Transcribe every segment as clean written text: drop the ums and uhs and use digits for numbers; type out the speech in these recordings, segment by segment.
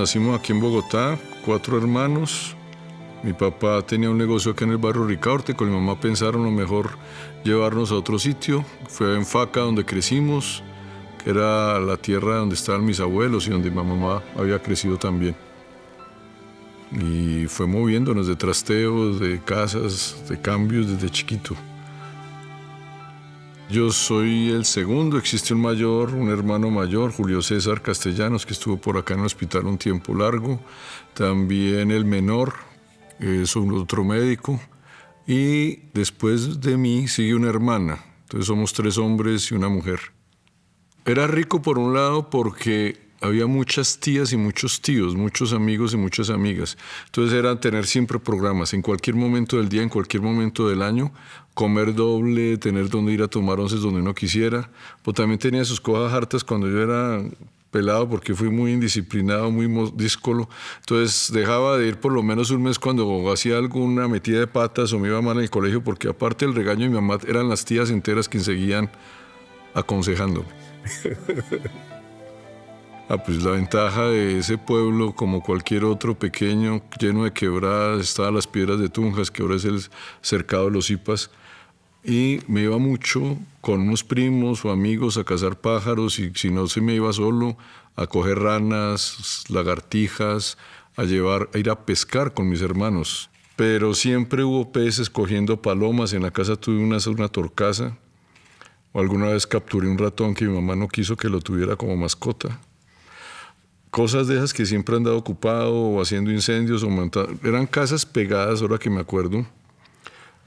nacimos aquí en Bogotá, 4 hermanos. Mi papá tenía un negocio acá en el barrio Ricaurte, con mi mamá pensaron lo mejor llevarnos a otro sitio. Fue en Faca donde crecimos, que era la tierra donde estaban mis abuelos y donde mi mamá había crecido también. Y fue moviéndonos de trasteos, de casas, de cambios desde chiquito. Yo soy el segundo, existe un mayor, un hermano mayor, Julio César Castellanos, que estuvo por acá en el hospital un tiempo largo. También el menor, es un otro médico. Y después de mí sigue una hermana. Entonces somos 3 hombres y una mujer. Era rico por un lado porque había muchas tías y muchos tíos, muchos amigos y muchas amigas. Entonces era tener siempre programas, en cualquier momento del día, en cualquier momento del año, comer doble, tener donde ir a tomar onces donde uno quisiera. Pero también tenía sus cosas hartas cuando yo era pelado porque fui muy indisciplinado, muy díscolo. Entonces dejaba de ir por lo menos un mes cuando hacía alguna metida de patas o me iba mal en el colegio, porque aparte del regaño de mi mamá, eran las tías enteras quienes seguían aconsejándome. Pues la ventaja de ese pueblo, como cualquier otro pequeño, lleno de quebradas, estaban las Piedras de Tunjas, que ahora es el cercado de los Zipas, y me iba mucho con unos primos o amigos a cazar pájaros, y si no se me iba solo, a coger ranas, lagartijas, a ir a pescar con mis hermanos. Pero siempre hubo peces, cogiendo palomas. En la casa tuve una torcaza, o alguna vez capturé un ratón que mi mamá no quiso que lo tuviera como mascota. Cosas de esas que siempre han dado ocupado, o haciendo incendios, o montando. Eran casas pegadas, ahora que me acuerdo,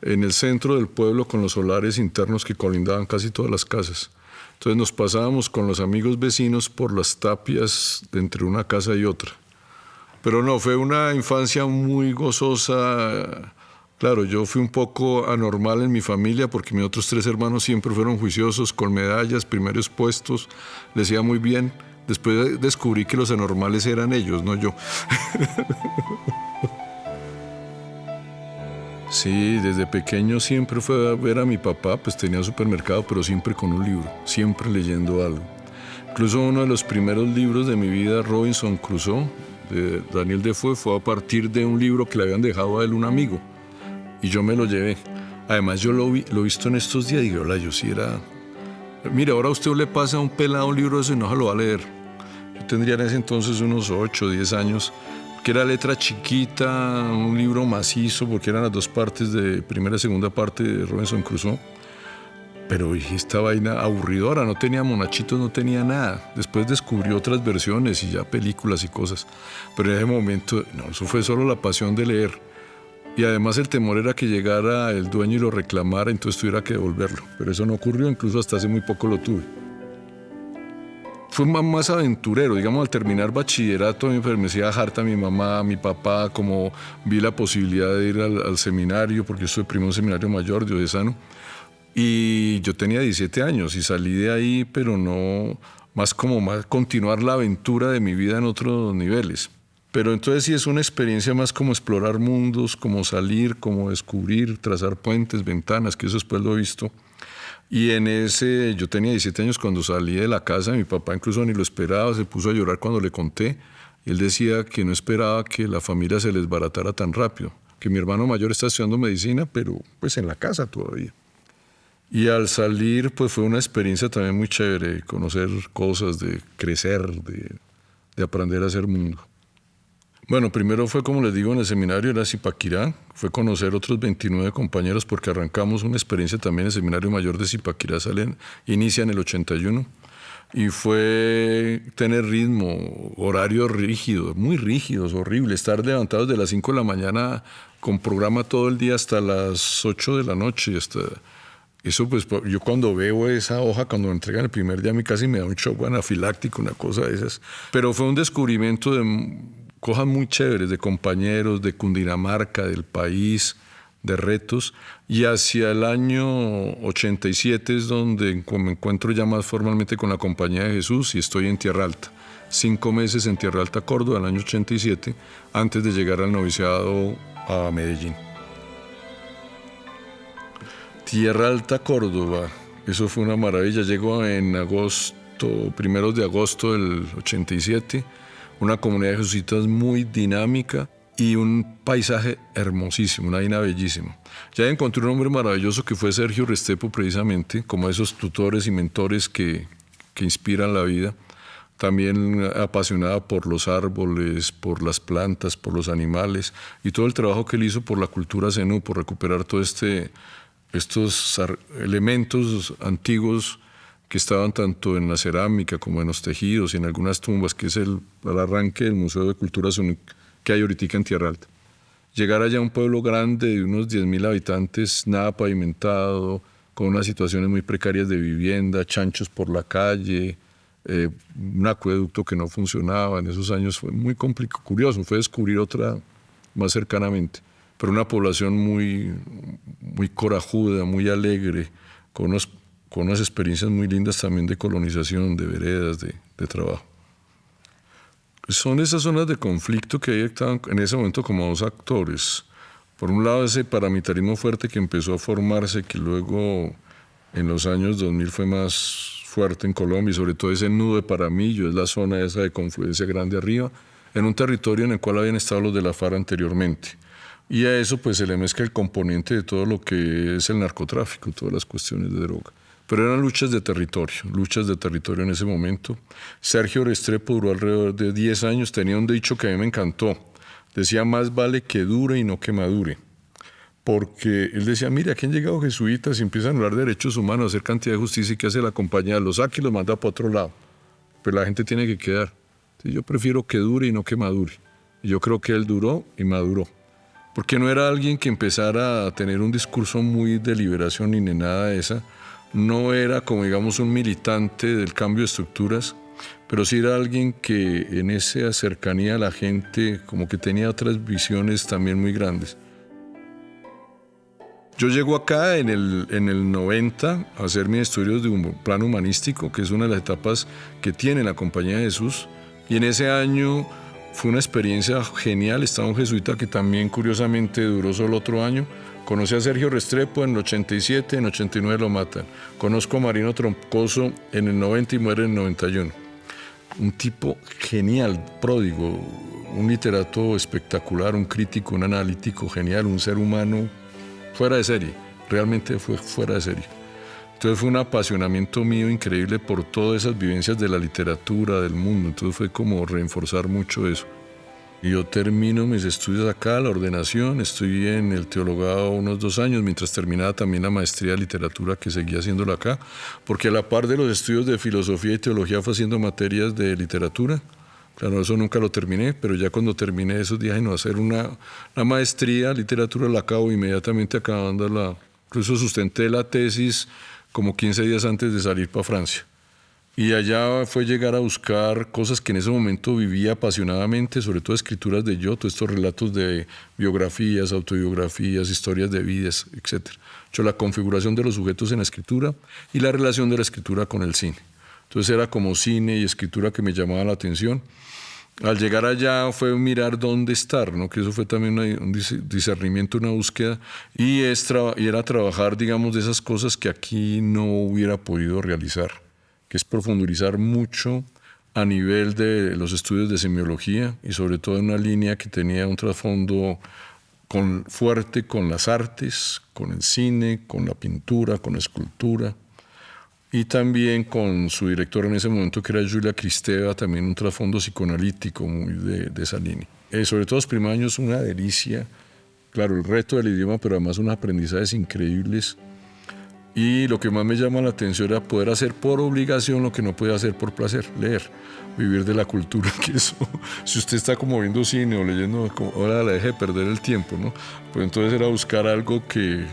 en el centro del pueblo, con los solares internos que colindaban casi todas las casas. Entonces nos pasábamos con los amigos vecinos por las tapias de entre una casa y otra. Pero no, fue una infancia muy gozosa. Claro, yo fui un poco anormal en mi familia porque mis otros 3 hermanos siempre fueron juiciosos, con medallas, primeros puestos, les iba muy bien. Después descubrí que los anormales eran ellos, no yo. Sí, desde pequeño siempre fue a ver a mi papá, pues tenía supermercado, pero siempre con un libro, siempre leyendo algo. Incluso uno de los primeros libros de mi vida, Robinson Crusoe, de Daniel Defoe, fue a partir de un libro que le habían dejado a él un amigo, y yo me lo llevé. Además, yo lo he visto en estos días y digo, hola, yo sí era... Mire, ahora a usted le pasa a un pelado un libro de eso y no se lo va a leer. Yo tendría en ese entonces unos 8 o 10 años, que era letra chiquita, un libro macizo, porque eran las 2 partes de primera y segunda parte de Robinson Crusoe. Pero esta vaina aburridora, no tenía monachitos, no tenía nada. Después descubrí otras versiones y ya películas y cosas. Pero en ese momento, no, eso fue solo la pasión de leer. Y además el temor era que llegara el dueño y lo reclamara, entonces tuviera que devolverlo. Pero eso no ocurrió, incluso hasta hace muy poco lo tuve. Fui más aventurero, digamos, al terminar bachillerato me hacía harta mi mamá, mi papá, como vi la posibilidad de ir al seminario, porque yo estuve primero en un seminario mayor, diocesano, y yo tenía 17 años y salí de ahí, pero no, más continuar la aventura de mi vida en otros niveles. Pero entonces sí es una experiencia más como explorar mundos, como salir, como descubrir, trazar puentes, ventanas, que eso después lo he visto. Y yo tenía 17 años cuando salí de la casa, mi papá incluso ni lo esperaba, se puso a llorar cuando le conté. Y él decía que no esperaba que la familia se les baratara tan rápido, que mi hermano mayor está estudiando medicina, pero pues en la casa todavía. Y al salir pues fue una experiencia también muy chévere, conocer cosas, de crecer, de aprender a hacer mundo. Bueno, primero fue, como les digo, en el seminario, era Zipaquirá, fue conocer otros 29 compañeros porque arrancamos una experiencia también en el seminario mayor de Zipaquirá, inicia en el 81, y fue tener ritmo, horarios rígidos, muy rígidos, horrible, estar levantados de las 5 de la mañana con programa todo el día hasta las 8 de la noche. Eso pues yo cuando veo esa hoja, cuando me entregan el primer día, a mí casi me da un shock anafiláctico, una cosa de esas. Pero fue un descubrimiento de cosas muy chéveres, de compañeros, de Cundinamarca, del país, de retos. Y hacia el año 87 es donde me encuentro ya más formalmente con la Compañía de Jesús y estoy en Tierra Alta. 5 meses en Tierra Alta, Córdoba, el año 87, antes de llegar al noviciado a Medellín. Tierra Alta, Córdoba, eso fue una maravilla. Llegó en primeros de agosto del 87, una comunidad de jesuitas muy dinámica y un paisaje hermosísimo, una vaina bellísima. Ya encontré un hombre maravilloso que fue Sergio Restrepo, precisamente, como esos tutores y mentores que inspiran la vida. También apasionada por los árboles, por las plantas, por los animales y todo el trabajo que él hizo por la cultura zenú, por recuperar todos estos elementos antiguos que estaban tanto en la cerámica como en los tejidos y en algunas tumbas, que es el arranque del Museo de Cultura Zenú que hay ahorita en Tierra Alta. Llegar allá a un pueblo grande de unos 10.000 habitantes, nada pavimentado, con unas situaciones muy precarias de vivienda, chanchos por la calle, un acueducto que no funcionaba en esos años, fue muy complicado, curioso, fue descubrir otra más cercanamente, pero una población muy corajuda, muy alegre, con unas experiencias muy lindas también de colonización, de veredas, de trabajo. Son esas zonas de conflicto que ahí estaban en ese momento como dos actores. Por un lado, ese paramilitarismo fuerte que empezó a formarse, que luego en los años 2000 fue más fuerte en Colombia, y sobre todo ese nudo de Paramillo, es la zona esa de confluencia grande arriba, en un territorio en el cual habían estado los de la FARC anteriormente. Y a eso pues se le mezcla el componente de todo lo que es el narcotráfico, todas las cuestiones de droga. Pero eran luchas de territorio en ese momento. Sergio Restrepo duró alrededor de 10 años, tenía un dicho que a mí me encantó. Decía, más vale que dure y no que madure. Porque él decía, mire, aquí han llegado jesuitas y empiezan a hablar de derechos humanos, hacer cantidad de justicia, y ¿qué hace la compañía? Los saca y los manda para otro lado. Pero la gente tiene que quedar. Entonces, yo prefiero que dure y no que madure. Y yo creo que él duró y maduró. Porque no era alguien que empezara a tener un discurso muy de liberación ni de nada de esa. No era como, digamos, un militante del cambio de estructuras, pero sí era alguien que en esa cercanía a la gente como que tenía otras visiones también muy grandes. Yo llego acá en el 90 a hacer mis estudios de un plano humanístico, que es una de las etapas que tiene la Compañía de Jesús, y en ese año fue una experiencia genial. Estaba un jesuita que también curiosamente duró solo otro año. Conocí a Sergio Restrepo en el 87, en el 89 lo matan. Conozco a Marino Troncoso en el 90 y muere en el 91. Un tipo genial, pródigo, un literato espectacular, un crítico, un analítico genial, un ser humano fuera de serie, realmente fue fuera de serie. Entonces fue un apasionamiento mío increíble por todas esas vivencias de la literatura, del mundo. Entonces fue como reforzar mucho eso. Y yo termino mis estudios acá, la ordenación, estoy en el teologado unos 2 años, mientras terminaba también la maestría de literatura que seguía haciéndola acá, porque a la par de los estudios de filosofía y teología fue haciendo materias de literatura. Claro, eso nunca lo terminé, pero ya cuando terminé eso dije, no, hacer una maestría en literatura la acabo inmediatamente acabándola. Incluso sustenté la tesis como 15 días antes de salir para Francia. Y allá fue llegar a buscar cosas que en ese momento vivía apasionadamente, sobre todo escrituras de yo, todos estos relatos de biografías, autobiografías, historias de vidas, etc. Yo la configuración de los sujetos en la escritura y la relación de la escritura con el cine. Entonces era como cine y escritura que me llamaba la atención. Al llegar allá fue mirar dónde estar, ¿no? Que eso fue también un discernimiento, una búsqueda, y era trabajar, digamos, de esas cosas que aquí no hubiera podido realizar, que es profundizar mucho a nivel de los estudios de semiología y sobre todo en una línea que tenía un trasfondo fuerte con las artes, con el cine, con la pintura, con la escultura, y también con su directora en ese momento, que era Julia Kristeva, también un trasfondo psicoanalítico muy de esa línea. Sobre todo los primeros años, una delicia, claro, el reto del idioma, pero además unos aprendizajes increíbles. Y lo que más me llama la atención era poder hacer por obligación lo que no podía hacer por placer, leer, vivir de la cultura, que eso, si usted está como viendo cine o leyendo, ahora le deje de perder el tiempo, ¿no? Pues entonces era buscar algo que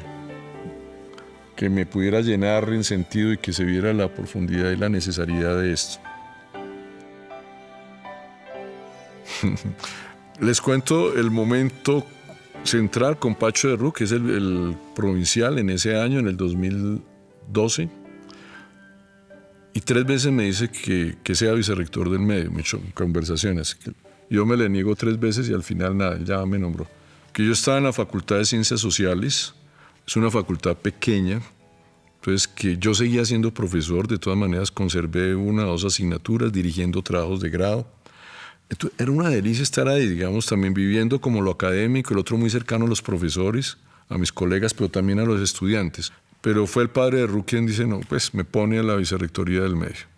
me pudiera llenar en sentido y que se viera la profundidad y la necesidad de esto. Les cuento el momento central con Pacho de Rú, que es el provincial en ese año, en el 2012. Y 3 veces me dice que sea vicerrector del medio, me echó conversaciones. Yo me le niego 3 veces y al final nada, ya me nombró. Que yo estaba en la Facultad de Ciencias Sociales, es una facultad pequeña, entonces que yo seguía siendo profesor, de todas maneras conservé 1 o 2 asignaturas dirigiendo trabajos de grado. Entonces, era una delicia estar ahí, digamos, también viviendo como lo académico, el otro muy cercano a los profesores, a mis colegas, pero también a los estudiantes. Pero fue el padre de Ru quien dice, no, pues me pone a la vicerrectoría del medio.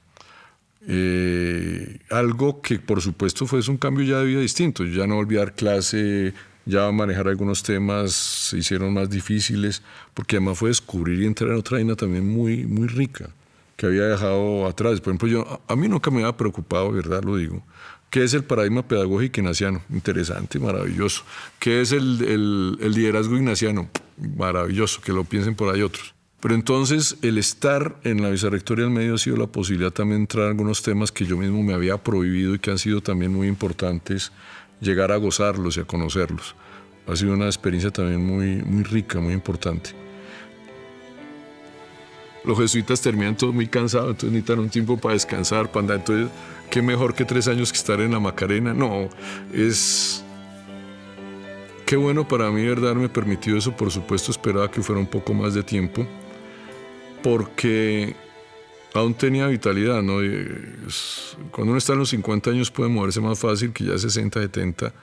Algo que por supuesto fue un cambio ya de vida distinto. Yo ya no volví a dar clase, ya manejar algunos temas se hicieron más difíciles, porque además fue descubrir y entrar en otra vaina también muy, muy rica, que había dejado atrás. Por ejemplo, a mí nunca me había preocupado, ¿verdad? Lo digo. ¿Qué es el paradigma pedagógico ignaciano? Interesante, maravilloso. ¿Qué es el liderazgo ignaciano? Maravilloso, que lo piensen por ahí otros. Pero entonces el estar en la vicerrectoría del medio ha sido la posibilidad también de entrar en algunos temas que yo mismo me había prohibido y que han sido también muy importantes, llegar a gozarlos y a conocerlos. Ha sido una experiencia también muy, muy rica, muy importante. Los jesuitas terminan todos muy cansados, entonces necesitan un tiempo para descansar, para andar. Entonces, ¿qué mejor que 3 años que estar en la Macarena? No, qué bueno para mí, ¿verdad?, haberme permitido eso. Por supuesto, esperaba que fuera un poco más de tiempo, porque aún tenía vitalidad, ¿no? Cuando uno está en los 50 años puede moverse más fácil que ya 60, 70.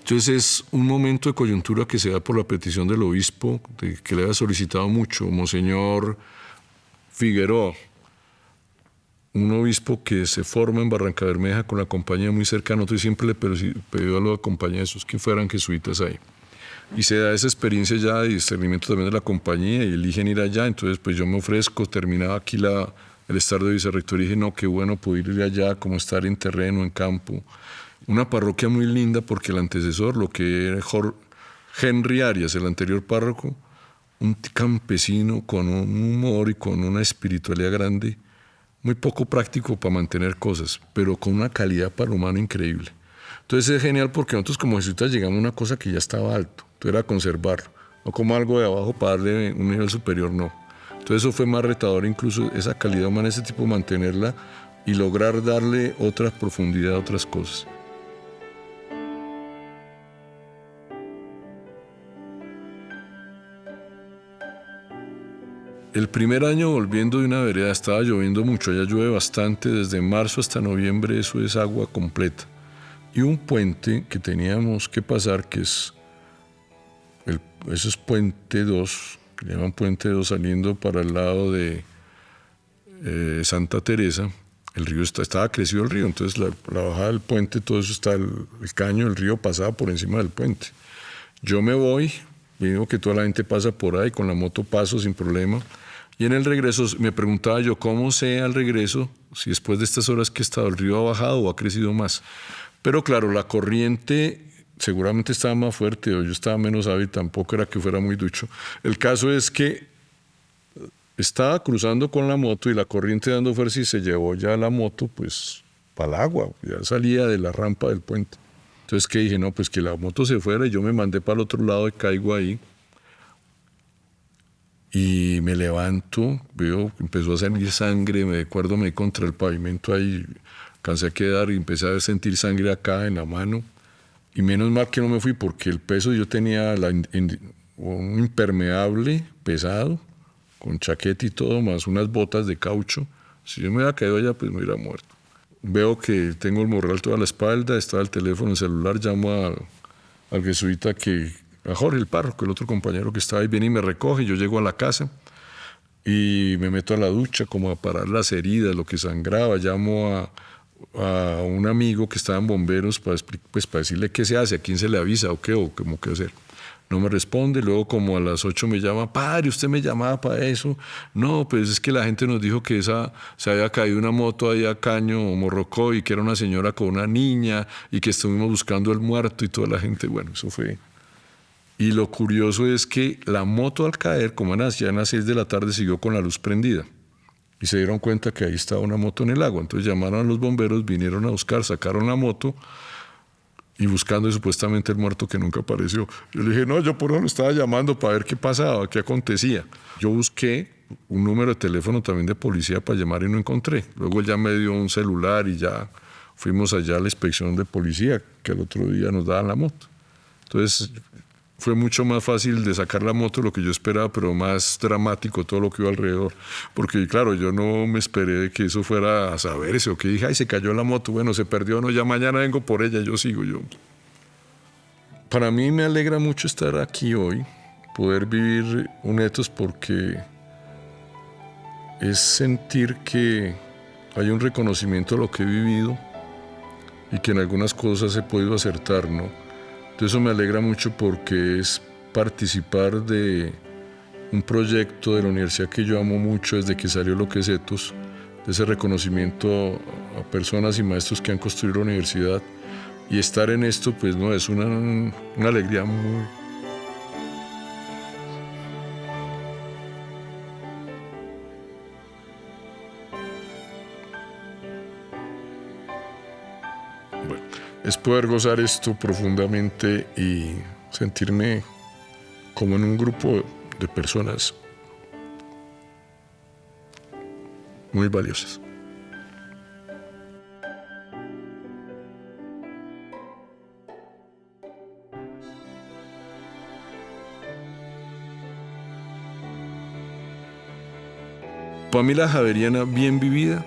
Entonces es un momento de coyuntura que se da por la petición del obispo, que le había solicitado mucho, Monseñor Figueroa, un obispo que se forma en Barranca Bermeja con la compañía muy cercana. Nosotros siempre le pidió a la compañía de esos que fueran jesuitas ahí. Y se da esa experiencia ya de discernimiento también de la compañía y eligen ir allá. Entonces pues yo me ofrezco, terminaba aquí el estar de vicerrector y dije, no, qué bueno poder ir allá, como estar en terreno, en campo. Una parroquia muy linda porque el antecesor, lo que era Henry Arias, el anterior párroco, un campesino con un humor y con una espiritualidad grande, muy poco práctico para mantener cosas, pero con una calidad para lo humano increíble. Entonces es genial porque nosotros como jesuitas llegamos a una cosa que ya estaba alto, entonces era conservarlo, no como algo de abajo para darle un nivel superior, no. Entonces eso fue más retador, incluso esa calidad humana, ese tipo, mantenerla y lograr darle otra profundidad a otras cosas. El primer año volviendo de una vereda estaba lloviendo mucho, allá llueve bastante, desde marzo hasta noviembre eso es agua completa. Y un puente que teníamos que pasar, que eso es Puente 2, que le llaman Puente 2 saliendo para el lado de Santa Teresa, el río estaba crecido el río, entonces la bajada del puente, todo eso está, el caño del río pasaba por encima del puente. Yo me voy, veo que toda la gente pasa por ahí, con la moto paso sin problema. Y en el regreso me preguntaba yo, ¿cómo sé al regreso si después de estas horas que he estado el río ha bajado o ha crecido más? Pero claro, la corriente seguramente estaba más fuerte o yo estaba menos hábil, tampoco era que fuera muy ducho. El caso es que estaba cruzando con la moto y la corriente dando fuerza y se llevó ya la moto pues para el agua, ya salía de la rampa del puente. Entonces que dije, no, pues que la moto se fuera y yo me mandé para el otro lado y caigo ahí. Y me levanto, veo que empezó a salir sangre, me acuerdo, me di contra el pavimento ahí, alcancé a quedar y empecé a sentir sangre acá en la mano. Y menos mal que no me fui porque el peso yo tenía un impermeable pesado, con chaqueta y todo, más unas botas de caucho. Si yo me hubiera caído allá, pues me hubiera muerto. Veo que tengo el morral toda la espalda, estaba el teléfono, el celular, llamo al jesuita a Jorge, el párroco, el otro compañero que estaba ahí, viene y me recoge, yo llego a la casa y me meto a la ducha como a parar las heridas, lo que sangraba, llamo a un amigo que estaba en bomberos para decirle qué se hace, a quién se le avisa o cómo qué hacer. No me responde, luego como a las 8 me llama, padre, ¿usted me llamaba para eso? No, pues es que la gente nos dijo que se había caído una moto ahí a Caño o Morrocoy y que era una señora con una niña y que estuvimos buscando el muerto y toda la gente, bueno, eso fue. Y lo curioso es que la moto al caer, como ya a las 6 de la tarde, siguió con la luz prendida. Y se dieron cuenta que ahí estaba una moto en el agua. Entonces llamaron a los bomberos, vinieron a buscar, sacaron la moto y buscando supuestamente el muerto que nunca apareció. Yo le dije, no, yo por eso lo estaba llamando para ver qué pasaba, qué acontecía. Yo busqué un número de teléfono también de policía para llamar y no encontré. Luego él ya me dio un celular y ya fuimos allá a la inspección de policía, que el otro día nos daban la moto. Entonces fue mucho más fácil de sacar la moto de lo que yo esperaba, pero más dramático todo lo que iba alrededor. Porque claro, yo no me esperé de que eso fuera a saberse, o que dije, ay, se cayó la moto, bueno, se perdió, no, ya mañana vengo por ella, yo sigo, yo. Para mí me alegra mucho estar aquí hoy, poder vivir un etos, porque es sentir que hay un reconocimiento de lo que he vivido y que en algunas cosas he podido acertar, ¿no? Entonces eso me alegra mucho, porque es participar de un proyecto de la universidad que yo amo mucho desde que salió lo que es Etos, de ese reconocimiento a personas y maestros que han construido la universidad, y estar en esto pues no es una alegría muy... Bueno, es poder gozar esto profundamente y sentirme como en un grupo de personas muy valiosas. Para mí la Javeriana bien vivida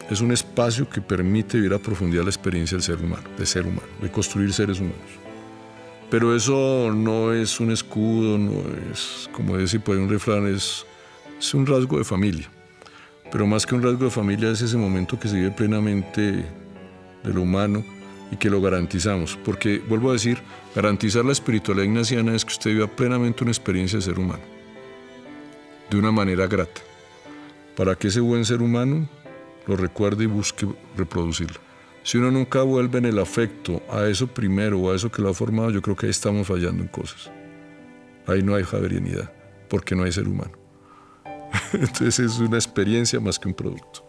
es un espacio que permite vivir a profundidad la experiencia del ser humano, de construir seres humanos. Pero eso no es un escudo, no es, como decir por ahí un refrán, es un rasgo de familia. Pero más que un rasgo de familia es ese momento que se vive plenamente de lo humano y que lo garantizamos. Porque, vuelvo a decir, garantizar la espiritualidad ignaciana es que usted viva plenamente una experiencia de ser humano, de una manera grata, para que ese buen ser humano lo recuerde y busque reproducirlo. Si uno nunca vuelve en el afecto a eso primero o a eso que lo ha formado, yo creo que ahí estamos fallando en cosas. Ahí no hay javerianidad, porque no hay ser humano. Entonces es una experiencia más que un producto.